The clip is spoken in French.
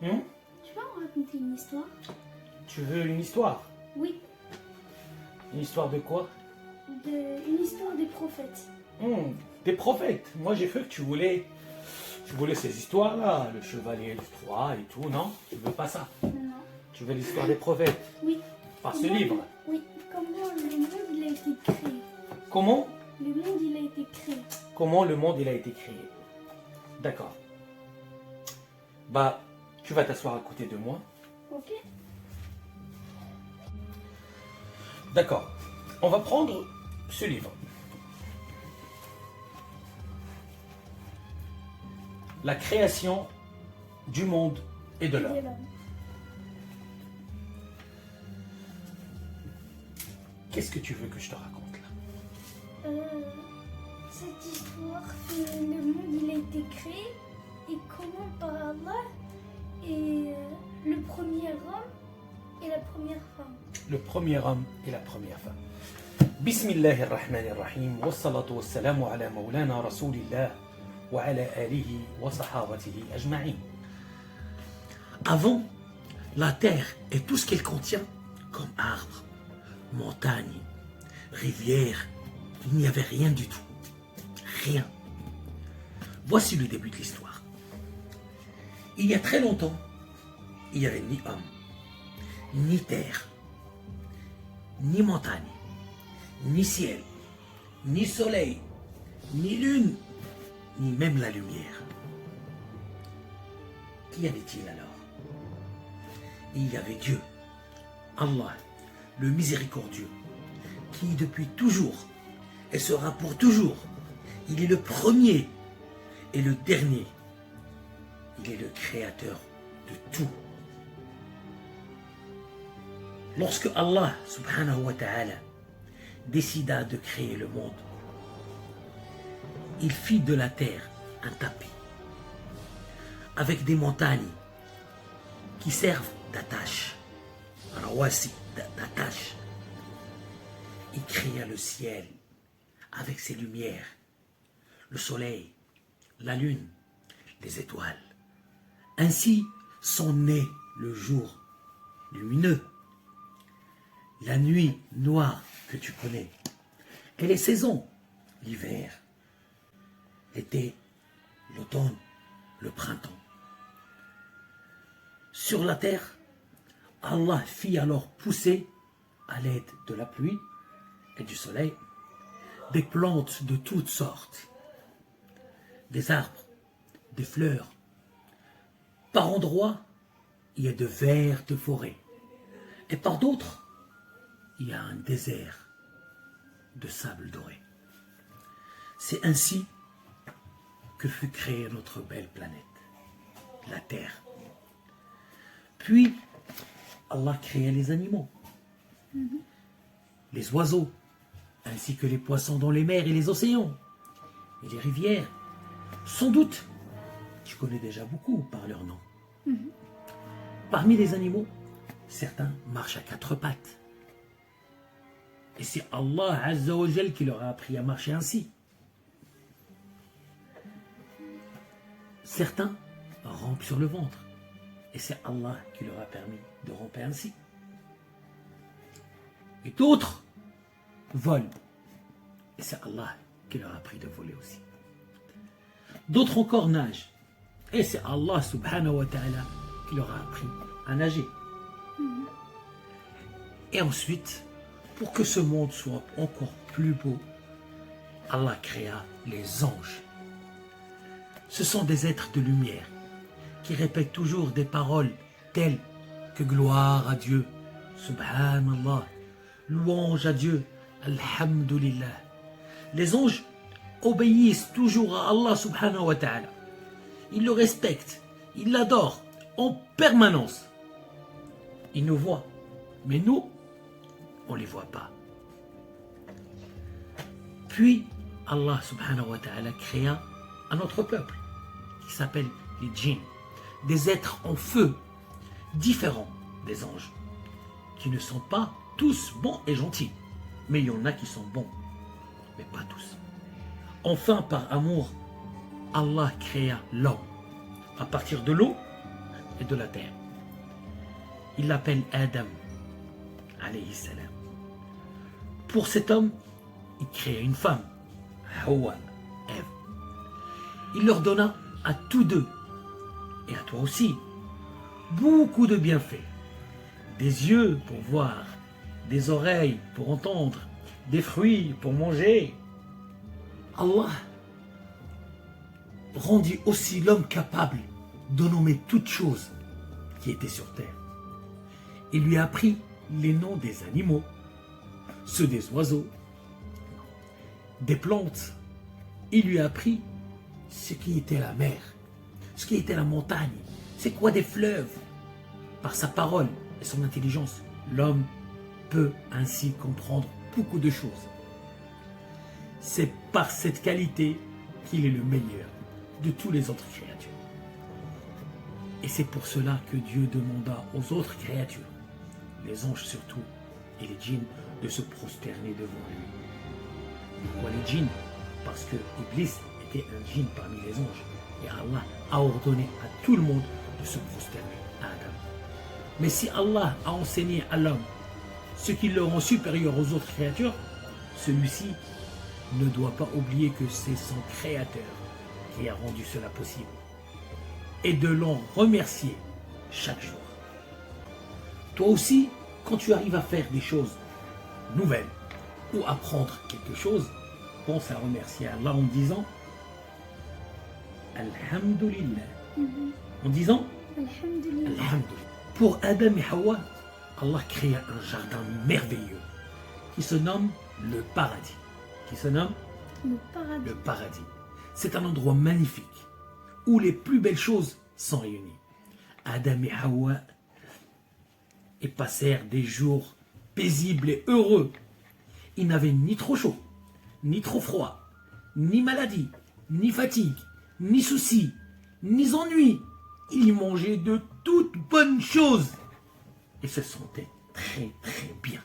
Hmm? Tu vas me raconter une histoire? Tu veux une histoire? Oui, Une histoire de quoi? une histoire des prophètes. Des prophètes. Moi j'ai cru que tu voulais ces histoires-là, le chevalier de Troie et tout, non? Tu veux pas ça? Non. Tu veux l'histoire des prophètes? Oui. Par ce livre. Oui. Comment le monde il a été créé? Comment? Le monde il a été créé. Comment le monde il a été créé? D'accord. Bah, tu vas t'asseoir à côté de moi. Ok. D'accord. On va prendre ce livre. La création du monde et de l'homme. Et l'homme. Qu'est-ce que tu veux que je te raconte là? Cette histoire que le monde il a été créé et comment par Allah et le premier homme et la première femme. Le premier homme et la première femme. Bismillahir Rahmanir Rahim. Wassalatu wassalamu ala maulana Rasulillah wa ala alihi wa sahabatihi ajma'in. Avant, la terre et tout ce qu'elle contient, comme arbres, montagnes, rivières, il n'y avait rien du tout. Rien. Voici le début de l'histoire. Il y a très longtemps, il n'y avait ni homme, ni terre, ni montagne, ni ciel, ni soleil, ni lune, ni même la lumière. Qu'y avait-il alors? Il y avait Dieu, Allah, le miséricordieux, qui depuis toujours et sera pour toujours, il est le premier et le dernier. Il est le créateur de tout. Lorsque Allah subhanahu wa ta'ala décida de créer le monde, il fit de la terre un tapis avec des montagnes qui servent d'attache, rawasi, d'attache. Il créa le ciel avec ses lumières, le soleil, la lune, les étoiles. Ainsi sont nés le jour lumineux, la nuit noire que tu connais, et les saisons, l'hiver, l'été, l'automne, le printemps. Sur la terre, Allah fit alors pousser, à l'aide de la pluie et du soleil, des plantes de toutes sortes, des arbres, des fleurs. Par endroits, il y a de vertes forêts, et par d'autres, il y a un désert de sable doré. C'est ainsi que fut créée notre belle planète, la Terre. Puis, Allah créa les animaux, les oiseaux, ainsi que les poissons dans les mers et les océans, et les rivières. Sans doute, tu connais déjà beaucoup par leur nom. Parmi les animaux, certains marchent à quatre pattes. Et c'est Allah Azza wa Jal qui leur a appris à marcher ainsi. Certains rampent sur le ventre. Et c'est Allah qui leur a permis de ramper ainsi. Et d'autres volent. Et c'est Allah qui leur a appris de voler aussi. D'autres encore nagent. Et c'est Allah subhanahu wa ta'ala qui leur a appris à nager. Et ensuite, pour que ce monde soit encore plus beau, Allah créa les anges. Ce sont des êtres de lumière qui répètent toujours des paroles telles que gloire à Dieu, subhanallah, louange à Dieu, alhamdulillah. Les anges obéissent toujours à Allah subhanahu wa ta'ala. Ils le respectent, ils l'adorent en permanence. Ils nous voient, mais nous, on ne les voit pas. Puis, Allah subhanahu wa ta'ala créa un autre peuple qui s'appelle les djinns, des êtres en feu, différents des anges, qui ne sont pas tous bons et gentils, mais il y en a qui sont bons, mais pas tous. Enfin, par amour, Allah créa l'homme. À partir de l'eau, et de la terre. Il l'appelle Adam, alayhi salam. Pour cet homme, il créa une femme, Hawa, Ève. Il leur donna à tous deux, et à toi aussi, beaucoup de bienfaits. Des yeux pour voir, des oreilles pour entendre, des fruits pour manger. Allah rendit aussi l'homme capable de nommer toutes choses qui étaient sur terre. Il lui apprit les noms des animaux, ceux des oiseaux, des plantes. Il lui apprit ce qui était la mer, ce qui était la montagne, c'est quoi des fleuves. Par sa parole et son intelligence, l'homme peut ainsi comprendre beaucoup de choses. C'est par cette qualité qu'il est le meilleur de tous les autres créatures. Et c'est pour cela que Dieu demanda aux autres créatures, les anges surtout, et les djinns, de se prosterner devant lui. Pourquoi les djinns? Parce que Iblis était un djinn parmi les anges. Et Allah a ordonné à tout le monde de se prosterner à Adam. Mais si Allah a enseigné à l'homme ce qui le rend supérieur aux autres créatures, celui-ci ne doit pas oublier que c'est son Créateur qui a rendu cela possible et de l'en remercier chaque jour. Toi aussi, quand tu arrives à faire des choses nouvelles ou apprendre quelque chose, pense à remercier Allah en disant Alhamdulillah. En disant Alhamdulillah. Alhamdulillah. Pour Adam et Hawa, Allah créa un jardin merveilleux qui se nomme le paradis. Qui se nomme Le paradis. le paradis. C'est un endroit magnifique où les plus belles choses sont réunies. Adam et Hawa y passèrent des jours paisibles et heureux. Ils n'avaient ni trop chaud, ni trop froid, ni maladie, ni fatigue, ni soucis, ni ennui. Ils mangeaient de toutes bonnes choses et se sentaient très très bien.